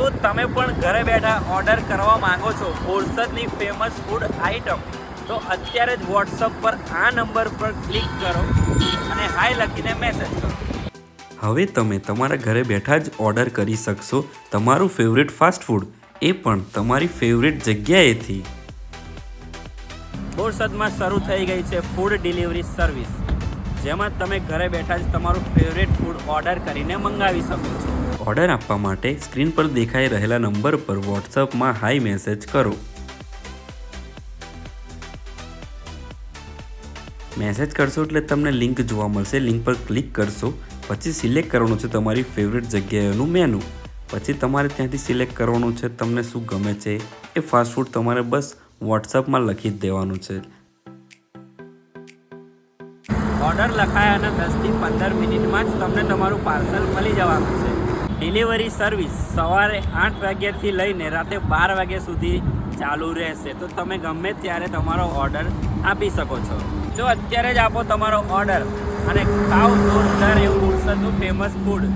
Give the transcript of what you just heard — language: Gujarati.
શું તમે પણ ઘરે બેઠા ઓર્ડર કરવા માંગો છો બોરસદની ફેમસ ફૂડ આઇટમ? તો અત્યારે જ વોટ્સઅપ પર આ નંબર પર ક્લિક કરો અને હાય લખીને મેસેજ કરો. હવે તમે તમારા ઘરે બેઠા જ ઓર્ડર કરી શકશો તમારું ફેવરેટ ફાસ્ટ ફૂડ, એ પણ તમારી ફેવરેટ જગ્યાએથી. બોરસદમાં શરૂ થઈ ગઈ છે ફૂડ ડિલિવરી સર્વિસ, જેમાં તમે ઘરે બેઠા જ તમારું ફેવરેટ ફૂડ ઓર્ડર કરીને મંગાવી શકો છો. ઓર્ડર આપવા માટે સ્ક્રીન પર દેખાઈ રહેલા નંબર પર વોટ્સઅપમાં હાય મેસેજ કરો. મેસેજ કરશો એટલે તમને લિંક જોવા મળશે. લિંક પર ક્લિક કરશો પછી સિલેક્ટ કરવાનું છે તમારી ફેવરેટ જગ્યાએનું મેનુ. પછી તમારે ત્યાંથી સિલેક્ટ કરવાનું છે તમને શું ગમે છે એ ફાસ્ટ ફૂડ તમારે બસ વોટ્સઅપમાં લખી જ દેવાનું છે. ઓર્ડર લખાયાના 10 થી 15 મિનિટમાં જ તમને તમારું પાર્સલ મળી જવાનું છે. ડિલિવરી સર્વિસ સવારે 8 વાગ્યાથી લઈને રાતે 12 વાગ્યા સુધી ચાલુ રહેશે, તો તમે ગમે ત્યારે તમારો ઓર્ડર આપી શકો છો. જો અત્યારે જ આપો તમારો ઓર્ડર અને ખાઓ જોરદાર એવું બોરસદનું ફેમસ ફૂડ.